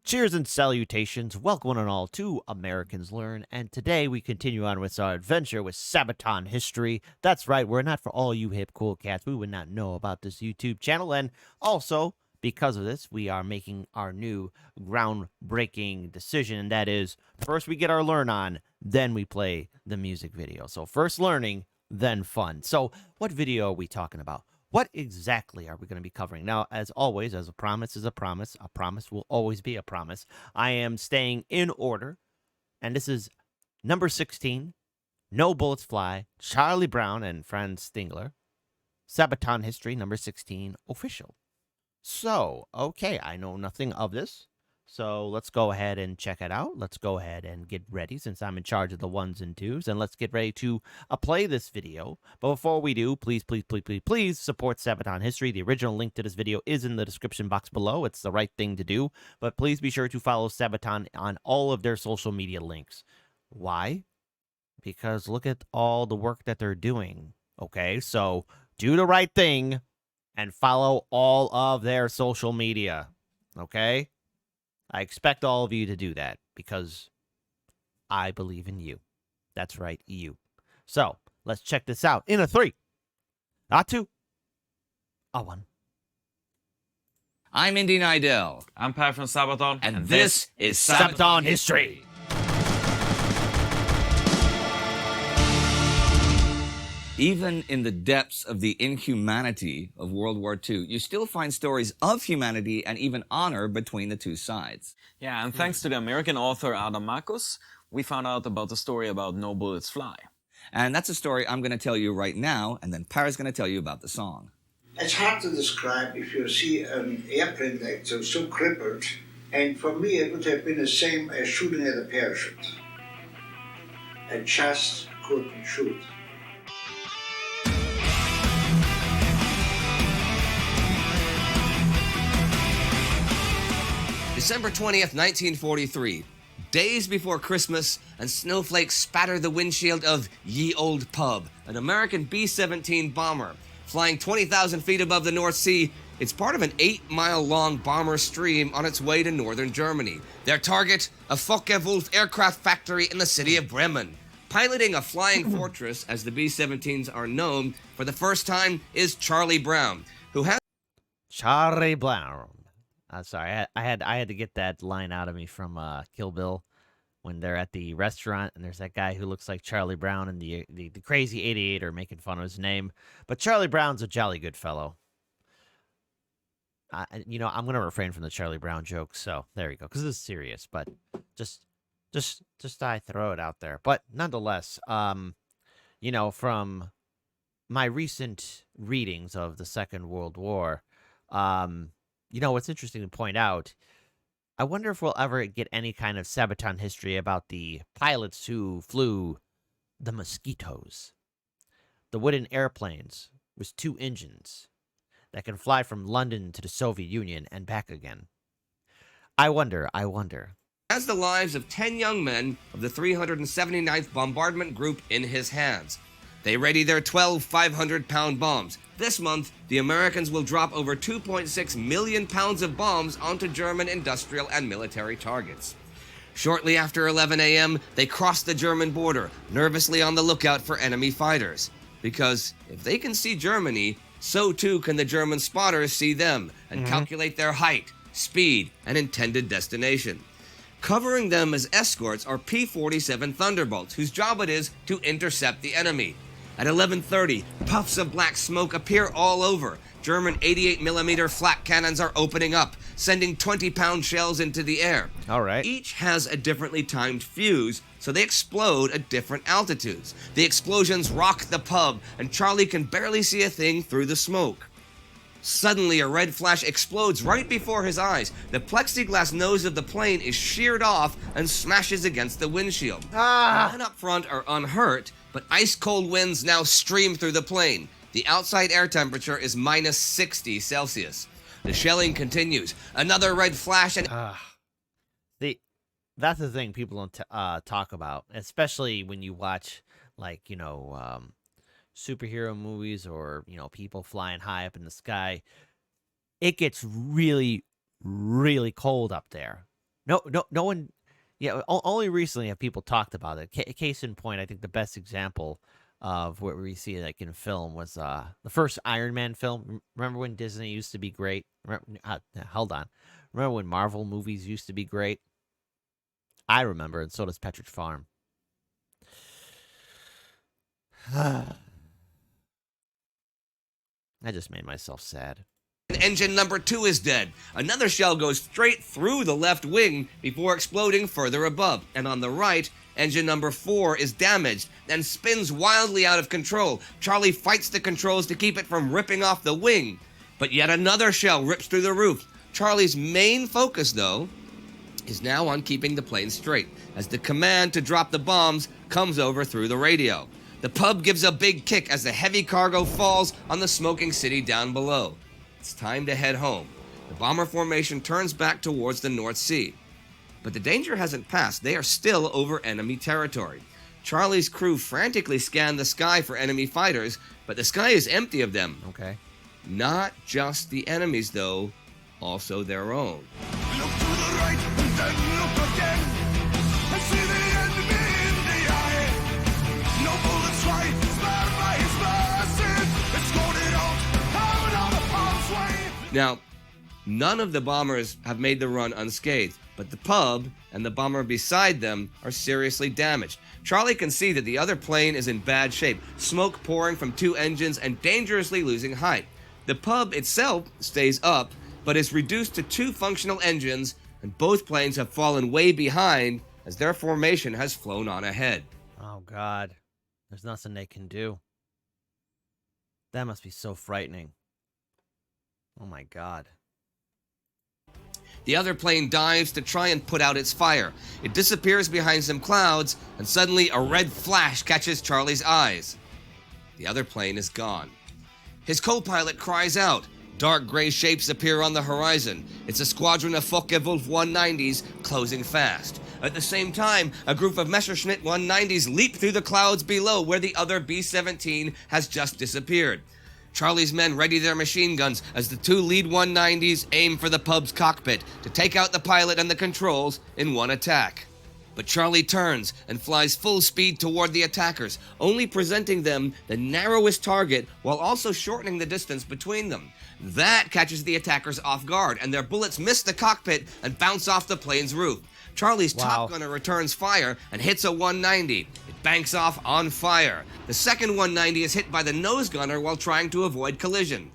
Cheers and salutations. Welcome one and all to Americans Learn. And today we continue on with our adventure with Sabaton history. That's right, we're not for all you hip cool cats. We would not know about this YouTube channel. And also, because of this, we are making our new groundbreaking decision. And that is, first we get our learn on, then we play the music video. So first learning, then fun. So what video are we talking about? What exactly are we going to be covering? Now, as always, as a promise is a promise will always be a promise. I am staying in order, and this is number 16, No Bullets Fly, Charlie Brown and Franz Stiegler, Sabaton History, number 16, official. So, okay, I know nothing of this, so let's go ahead and check it out. Let's go ahead and get ready since I'm in charge of the ones and twos, and let's get ready to play this video. But before we do, please support Sabaton History. The original link to this video is in the description box below. It's the right thing to do, but please be sure to follow Sabaton on all of their social media links. Why? Because look at all the work that they're doing, okay? So do the right thing and follow all of their social media, okay? I expect all of you to do that because I believe in you. That's right, you. So let's check this out in a 3, a 2, a 1. I'm Indy Nidell. I'm Per from Sabaton. And this is Sabaton History. Even in the depths of the inhumanity of World War II, you still find stories of humanity and even honor between the two sides. Yeah, and thanks to the American author Adam Marcus, we found out about the story about No Bullets Fly. And that's a story I'm going to tell you right now, and then Per's going to tell you about the song. It's hard to describe if you see an airplane like so crippled, and for me it would have been the same as shooting at a parachute. I just couldn't shoot. December 20th, 1943. Days before Christmas, and snowflakes spatter the windshield of Ye Old Pub, an American B-17 bomber. Flying 20,000 feet above the North Sea, it's part of an 8-mile-long bomber stream on its way to northern Germany. Their target, a Focke-Wulf aircraft factory in the city of Bremen. Piloting a flying fortress, as the B-17s are known, for the first time is Charlie Brown, who has... Charlie Brown. Sorry, I had to get that line out of me from Kill Bill when they're at the restaurant and there's that guy who looks like Charlie Brown and the crazy 88 are making fun of his name. But Charlie Brown's a jolly good fellow. I'm going to refrain from the Charlie Brown jokes, so there you go, because this is serious, but just I throw it out there. But nonetheless, from my recent readings of the Second World War, what's interesting to point out, I wonder if we'll ever get any kind of Sabaton history about the pilots who flew the Mosquitoes, the wooden airplanes with 2 engines that can fly from London to the Soviet Union and back again. I wonder. Has the lives of 10 young men of the 379th Bombardment Group in his hands. They ready their 12 500-pound bombs. This month, the Americans will drop over 2.6 million pounds of bombs onto German industrial and military targets. Shortly after 11 a.m., they cross the German border, nervously on the lookout for enemy fighters. Because if they can see Germany, so too can the German spotters see them and calculate their height, speed, and intended destination. Covering them as escorts are P-47 Thunderbolts, whose job it is to intercept the enemy. At 11:30, puffs of black smoke appear all over. German 88mm flak cannons are opening up, sending 20-pound shells into the air. All right. Each has a differently timed fuse, so they explode at different altitudes. The explosions rock the pub, and Charlie can barely see a thing through the smoke. Suddenly, a red flash explodes right before his eyes. The plexiglass nose of the plane is sheared off and smashes against the windshield. The men up front are unhurt, but ice-cold winds now stream through the plane. The outside air temperature is minus 60 Celsius. The shelling continues. Another red flash and... That's the thing people don't talk about, especially when you watch, superhero movies or, people flying high up in the sky. It gets really, really cold up there. no one. Yeah, only recently have people talked about it. Case in point, I think the best example of what we see like in film was the first Iron Man film. Remember when Disney used to be great? Hold on. Remember when Marvel movies used to be great? I remember, and so does Petridge Farm. I just made myself sad. Engine number 2 is dead. Another shell goes straight through the left wing before exploding further above. And on the right, engine number 4 is damaged and spins wildly out of control. Charlie fights the controls to keep it from ripping off the wing. But yet another shell rips through the roof. Charlie's main focus, though, is now on keeping the plane straight, as the command to drop the bombs comes over through the radio. The pub gives a big kick as the heavy cargo falls on the smoking city down below. It's time to head home. The bomber formation turns back towards the North Sea. But the danger hasn't passed. They are still over enemy territory. Charlie's crew frantically scan the sky for enemy fighters, but the sky is empty of them. Okay. Not just the enemies, though, also their own. Look to the right and then look again and see the enemy in the eye. No bullets fly, spared by his mercy. It's going out of harm's way. Now, none of the bombers have made the run unscathed, but the pub and the bomber beside them are seriously damaged. Charlie can see that the other plane is in bad shape, smoke pouring from 2 engines and dangerously losing height. The pub itself stays up, but is reduced to 2 functional engines, and both planes have fallen way behind as their formation has flown on ahead. Oh, God. There's nothing they can do. That must be so frightening. Oh, my God. The other plane dives to try and put out its fire. It disappears behind some clouds, and suddenly a red flash catches Charlie's eyes. The other plane is gone. His co-pilot cries out. Dark gray shapes appear on the horizon. It's a squadron of Focke-Wulf 190s closing fast. At the same time, a group of Messerschmitt 190s leap through the clouds below where the other B-17 has just disappeared. Charlie's men ready their machine guns as the 2 lead 190s aim for the pub's cockpit to take out the pilot and the controls in one attack. But Charlie turns and flies full speed toward the attackers, only presenting them the narrowest target while also shortening the distance between them. That catches the attackers off guard, and their bullets miss the cockpit and bounce off the plane's roof. Charlie's top gunner returns fire and hits a 190. It banks off on fire. The second 190 is hit by the nose gunner while trying to avoid collision.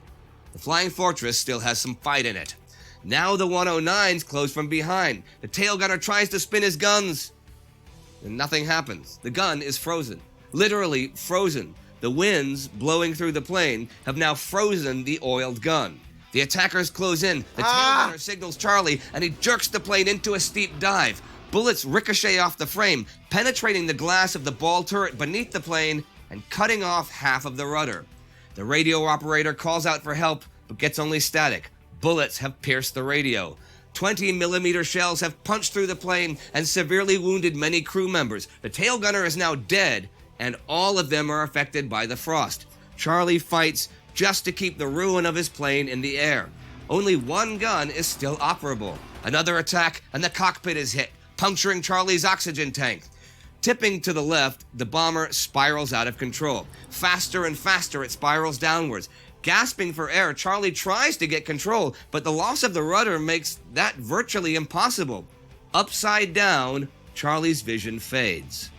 The Flying Fortress still has some fight in it. Now the 109s close from behind. The tail gunner tries to spin his guns, and nothing happens. The gun is frozen. Literally frozen. The winds blowing through the plane have now frozen the oiled gun. The attackers close in. The tail gunner signals Charlie, and he jerks the plane into a steep dive. Bullets ricochet off the frame, penetrating the glass of the ball turret beneath the plane and cutting off half of the rudder. The radio operator calls out for help, but gets only static. Bullets have pierced the radio. 20mm shells have punched through the plane and severely wounded many crew members. The tail gunner is now dead, and all of them are affected by the frost. Charlie fights just to keep the ruin of his plane in the air. Only one gun is still operable. Another attack, and the cockpit is hit, puncturing Charlie's oxygen tank. Tipping to the left, the bomber spirals out of control. Faster and faster, it spirals downwards. Gasping for air, Charlie tries to get control, but the loss of the rudder makes that virtually impossible. Upside down, Charlie's vision fades.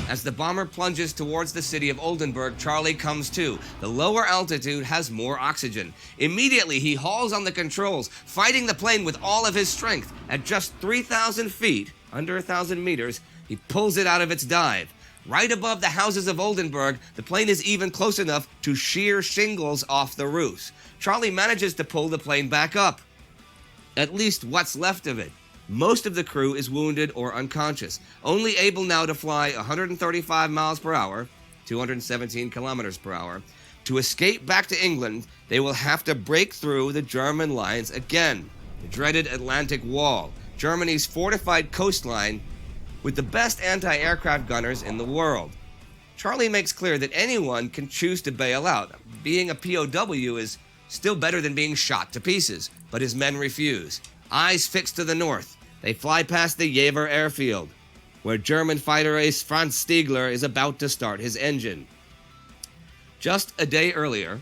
As the bomber plunges towards the city of Oldenburg, Charlie comes to. The lower altitude has more oxygen. Immediately, he hauls on the controls, fighting the plane with all of his strength. At just 3,000 feet, under 1,000 meters, he pulls it out of its dive. Right above the houses of Oldenburg, the plane is even close enough to shear shingles off the roofs. Charlie manages to pull the plane back up. At least what's left of it. Most of the crew is wounded or unconscious, only able now to fly 135 miles per hour, 217 kilometers per hour. To escape back to England, they will have to break through the German lines again. The dreaded Atlantic Wall, Germany's fortified coastline, with the best anti-aircraft gunners in the world. Charlie makes clear that anyone can choose to bail out. Being a POW is still better than being shot to pieces, but his men refuse. Eyes fixed to the north, they fly past the Jever airfield, where German fighter ace Franz Stiegler is about to start his engine. Just a day earlier,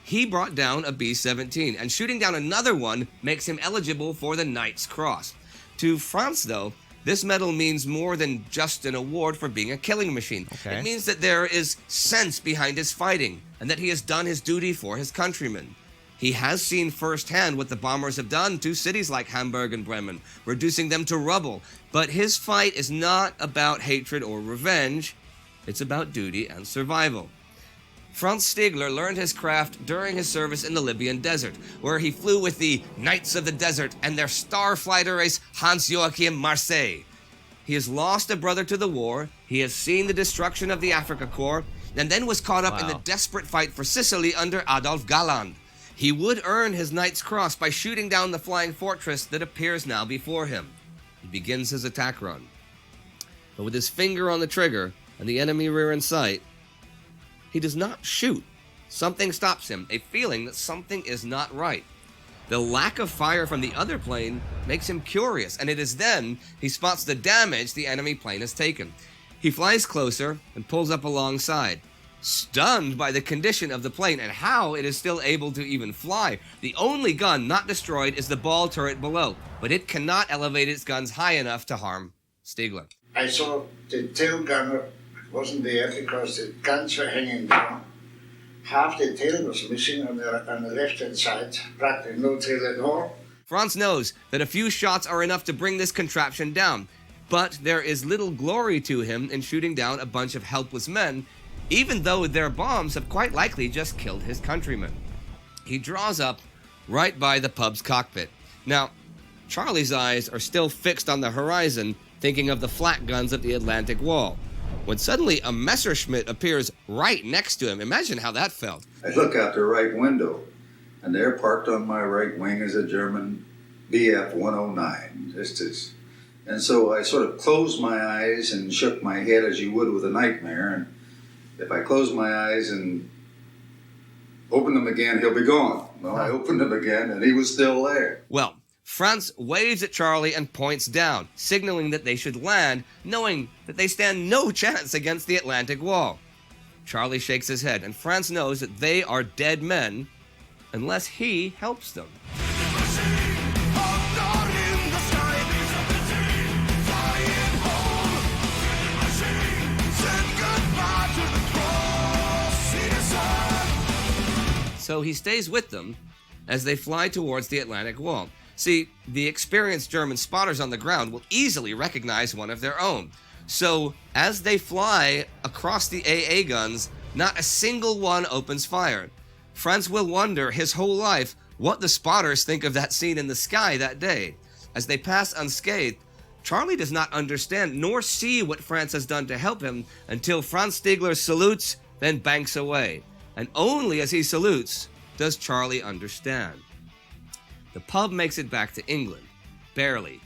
he brought down a B-17, and shooting down another one makes him eligible for the Knight's Cross. To Franz, though, this medal means more than just an award for being a killing machine. Okay. It means that there is sense behind his fighting, and that he has done his duty for his countrymen. He has seen firsthand what the bombers have done to cities like Hamburg and Bremen, reducing them to rubble. But his fight is not about hatred or revenge. It's about duty and survival. Franz Stiegler learned his craft during his service in the Libyan desert, where he flew with the Knights of the Desert and their starfighter ace Hans-Joachim Marseille. He has lost a brother to the war, he has seen the destruction of the Afrika Korps, and then was caught up in the desperate fight for Sicily under Adolf Galland. He would earn his Knight's Cross by shooting down the flying fortress that appears now before him. He begins his attack run. But with his finger on the trigger and the enemy rear in sight, he does not shoot. Something stops him, a feeling that something is not right. The lack of fire from the other plane makes him curious, and it is then he spots the damage the enemy plane has taken. He flies closer and pulls up alongside. Stunned by the condition of the plane and how it is still able to even fly, the only gun not destroyed is the ball turret below, but it cannot elevate its guns high enough to harm Stigler. I saw the tail gunner wasn't there because the guns were hanging down. Half the tail was missing on the left-hand side, practically no tail at all. Franz knows that a few shots are enough to bring this contraption down, but there is little glory to him in shooting down a bunch of helpless men, even though their bombs have quite likely just killed his countrymen. He draws up right by the pub's cockpit. Now, Charlie's eyes are still fixed on the horizon, thinking of the flak guns of the Atlantic Wall, when suddenly a Messerschmitt appears right next to him. Imagine how that felt. I look out the right window, and there parked on my right wing is a German Bf-109. And so I sort of closed my eyes and shook my head as you would with a nightmare. And if I close my eyes and open them again, he'll be gone. Well, I opened them again, and he was still there. Well, Franz waves at Charlie and points down, signaling that they should land, knowing that they stand no chance against the Atlantic Wall. Charlie shakes his head, and Franz knows that they are dead men unless he helps them. So he stays with them as they fly towards the Atlantic Wall. See, the experienced German spotters on the ground will easily recognize one of their own. So, as they fly across the AA guns, not a single one opens fire. Franz will wonder his whole life what the spotters think of that scene in the sky that day. As they pass unscathed, Charlie does not understand nor see what Franz has done to help him until Franz Stiegler salutes, then banks away. And only as he salutes does Charlie understand. The pub makes it back to England, barely,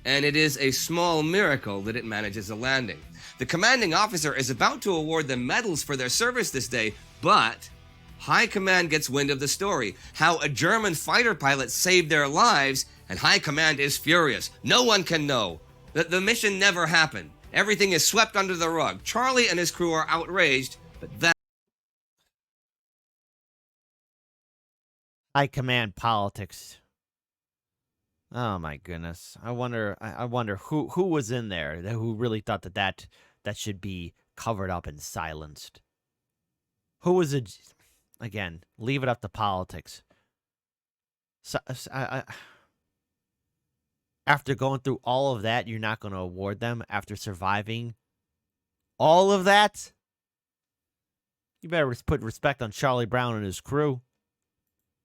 and it is a small miracle that it manages a landing. The commanding officer is about to award them medals for their service this day, but High Command gets wind of the story, how a German fighter pilot saved their lives, and High Command is furious. No one can know that the mission never happened. Everything is swept under the rug. Charlie and his crew are outraged, but that High command politics. Oh my goodness! I wonder who was in there who really thought that should be covered up and silenced. Who was again? Leave it up to politics. So, after going through all of that, you're not going to award them after surviving all of that. You better put respect on Charlie Brown and his crew.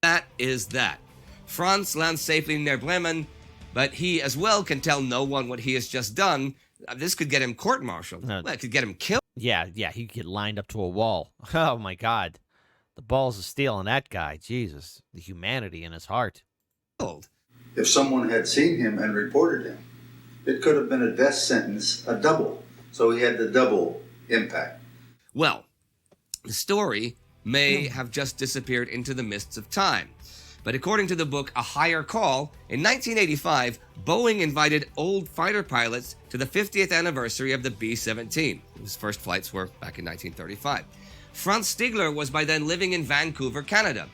That is that. Franz lands safely near Bremen, but he as well can tell no one what he has just done. This could get him court-martialed. Well, it could get him killed. Yeah, he could get lined up to a wall. Oh my God. The balls of steel on that guy. Jesus. The humanity in his heart. If someone had seen him and reported him, It could have been a death sentence, a double. So he had the double impact. Well, the story may have just disappeared into the mists of time. But according to the book A Higher Call, in 1985, Boeing invited old fighter pilots to the 50th anniversary of the B-17. His first flights were back in 1935. Franz Stiegler was by then living in Vancouver, Canada.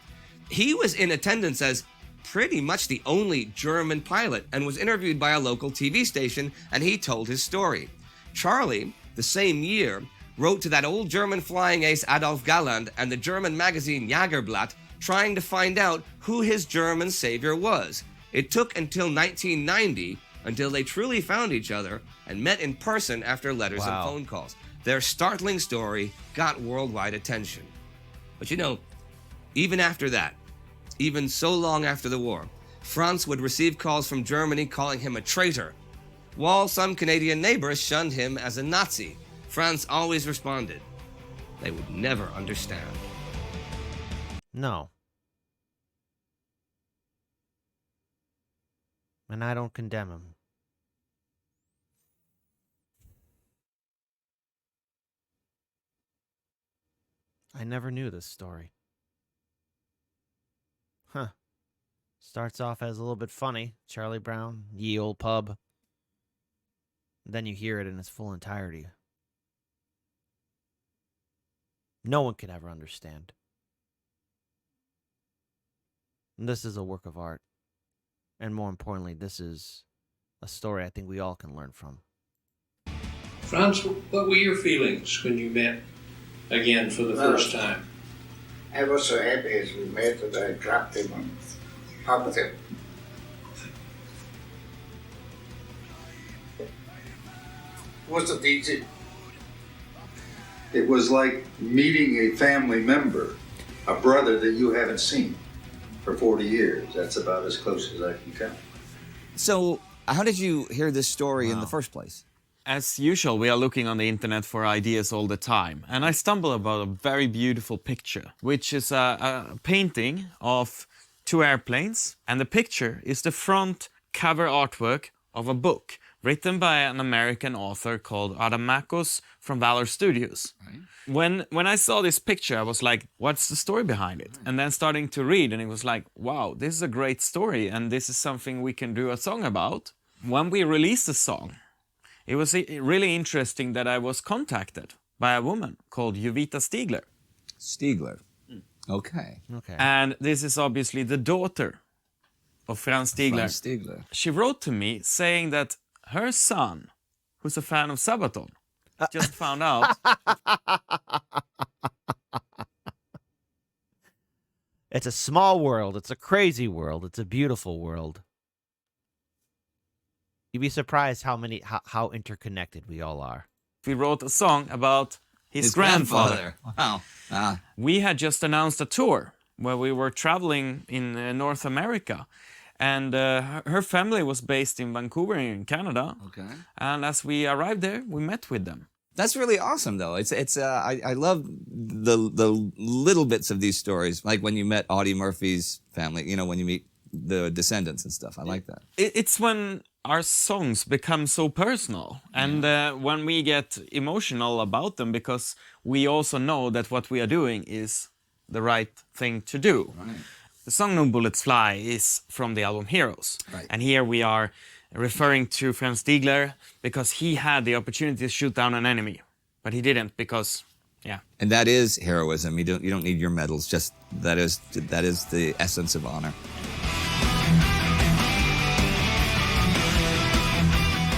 He was in attendance as pretty much the only German pilot and was interviewed by a local TV station, and he told his story. Charlie, the same year, wrote to that old German flying ace Adolf Galland and the German magazine Jagerblatt trying to find out who his German savior was. It took until 1990 until they truly found each other and met in person after letters and phone calls. Their startling story got worldwide attention. But you know, even after that, even so long after the war, Franz would receive calls from Germany calling him a traitor, while some Canadian neighbors shunned him as a Nazi. Franz always responded, they would never understand. No. And I don't condemn him. I never knew this story. Huh. Starts off as a little bit funny. Charlie Brown, ye old pub. Then you hear it in its full entirety. No one could ever understand. And this is a work of art. And more importantly, this is a story I think we all can learn from. Franz, what were your feelings when you met again for the first time? I was so happy as we met that I dropped him on top of him. Wasn't easy. It was like meeting a family member, a brother that you haven't seen for 40 years. That's about as close as I can come. So, how did you hear this story in the first place? As usual, we are looking on the internet for ideas all the time. And I stumbled about a very beautiful picture, which is a painting of two airplanes. And the picture is the front cover artwork of a book written by an American author called Adam Makos from Valor Studios. Right. When I saw this picture, I was like, what's the story behind it? And then starting to read, and it was like, wow, this is a great story, and this is something we can do a song about. When we released the song, it was really interesting that I was contacted by a woman called Jovita Stigler. Stigler. Okay. And this is obviously the daughter of Franz Stiegler. Franz Stiegler. She wrote to me saying that her son, who's a fan of Sabaton, just found out. It's a small world. It's a crazy world. It's a beautiful world. You'd be surprised how interconnected we all are. We wrote a song about his grandfather. Wow. We had just announced a tour where we were traveling in North America. And her family was based in Vancouver in Canada. Okay. And as we arrived there, we met with them. That's really awesome, though. I love the little bits of these stories, like when you met Audie Murphy's family. You know, when you meet the descendants and stuff. I like that. It's when our songs become so personal, and when we get emotional about them, because we also know that what we are doing is the right thing to do. Right. The song No Bullets Fly is from the album Heroes. Right. And here we are referring to Franz Stiegler because he had the opportunity to shoot down an enemy, but he didn't because, yeah. And that is heroism. You don't need your medals. Just that is the essence of honor.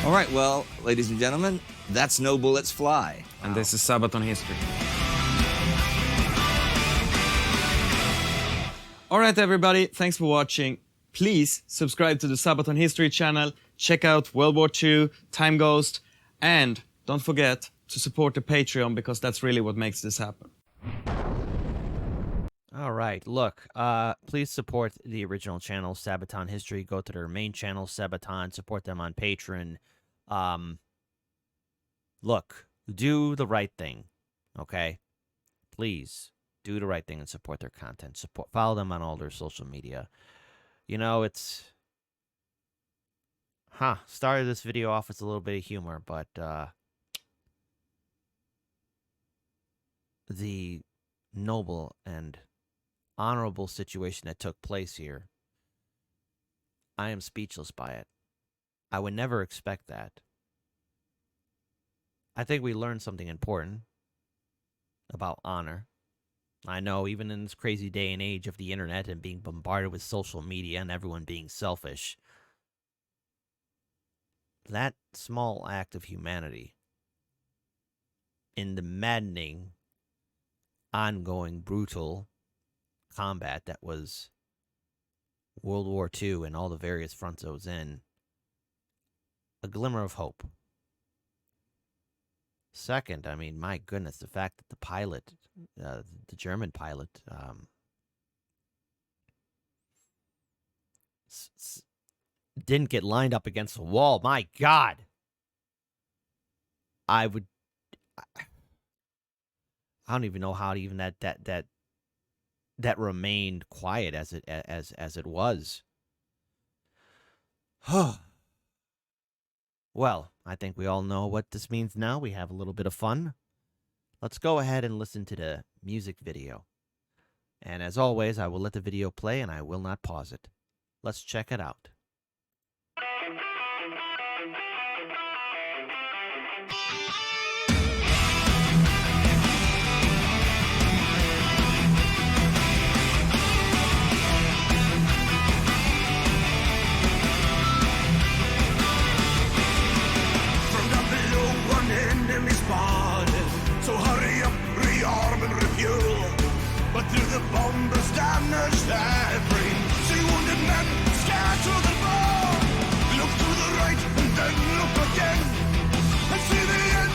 All right, well, ladies and gentlemen, that's No Bullets Fly. And this is Sabaton history. All right, everybody, thanks for watching. Please subscribe to the Sabaton History channel, check out World War II, Time Ghost, and don't forget to support the Patreon because that's really what makes this happen. All right, look, please support the original channel, Sabaton History. Go to their main channel, Sabaton. Support them on Patreon. Look, do the right thing, okay? Please. Do the right thing and support their content. Follow them on all their social media. You know, it's Started this video off with a little bit of humor, but the noble and honorable situation that took place here, I am speechless by it. I would never expect that. I think we learned something important about honor. I know, even in this crazy day and age of the internet and being bombarded with social media and everyone being selfish, that small act of humanity in the maddening, ongoing, brutal combat that was World War II and all the various fronts it was in, a glimmer of hope. Second, I mean, my goodness, the fact that the pilot, the German pilot, didn't get lined up against the wall. My God. I don't even know how to even that remained quiet as it was. Well, I think we all know what this means now. We have a little bit of fun. Let's go ahead and listen to the music video. And as always, I will let the video play and I will not pause it. Let's check it out. So hurry up, rearm and refuel. But through the bombers damage that bring, see wounded men scatter the ball. Look to the right and then look again, and see the end.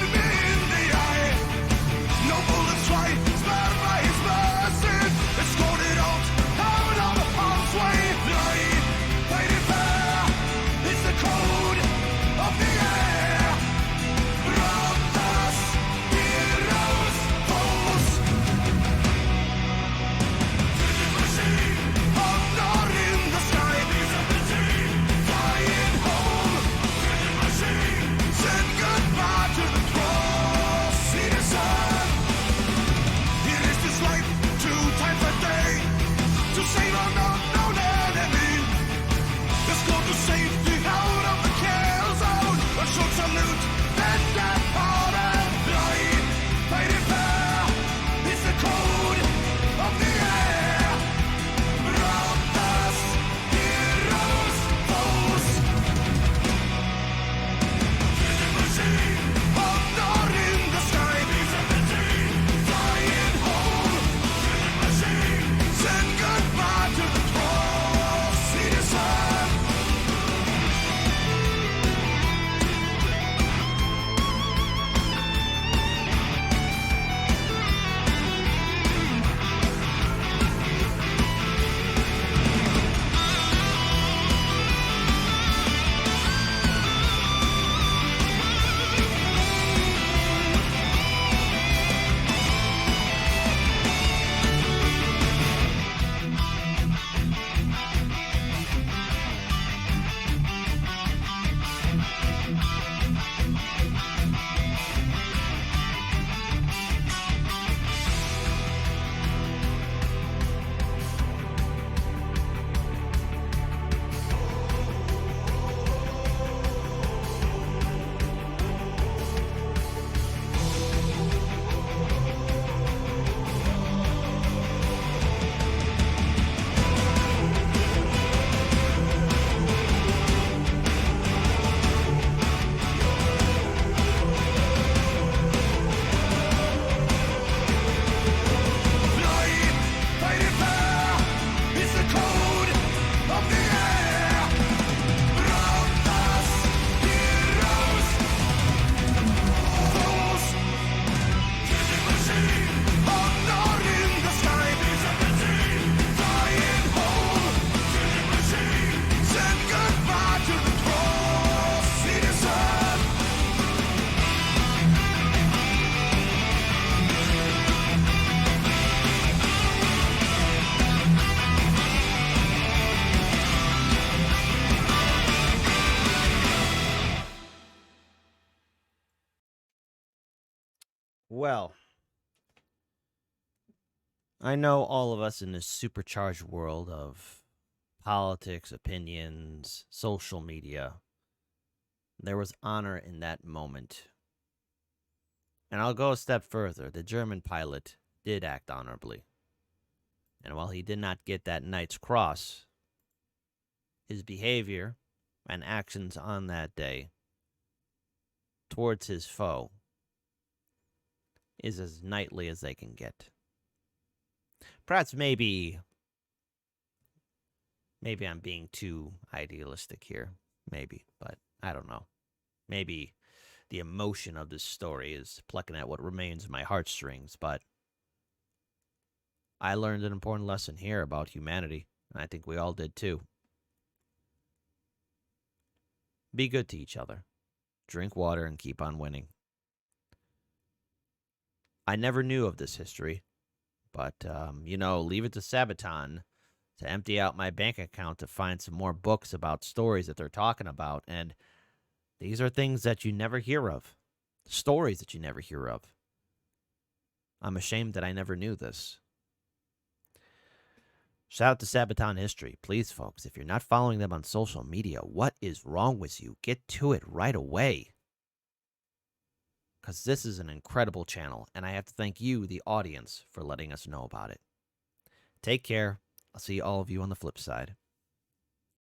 Well, I know all of us in this supercharged world of politics, opinions, social media, there was honor in that moment. And I'll go a step further. The German pilot did act honorably. And while he did not get that Knight's Cross, his behavior and actions on that day towards his foe is as knightly as they can get. Perhaps maybe I'm being too idealistic here. Maybe, but I don't know. Maybe the emotion of this story is plucking at what remains of my heartstrings, but I learned an important lesson here about humanity, and I think we all did too. Be good to each other. Drink water and keep on winning. I never knew of this history, but, leave it to Sabaton to empty out my bank account to find some more books about stories that they're talking about. And these are things that you never hear of, stories that you never hear of. I'm ashamed that I never knew this. Shout out to Sabaton History. Please, folks, if you're not following them on social media, what is wrong with you? Get to it right away. Because this is an incredible channel, and I have to thank you, the audience, for letting us know about it. Take care. I'll see all of you on the flip side.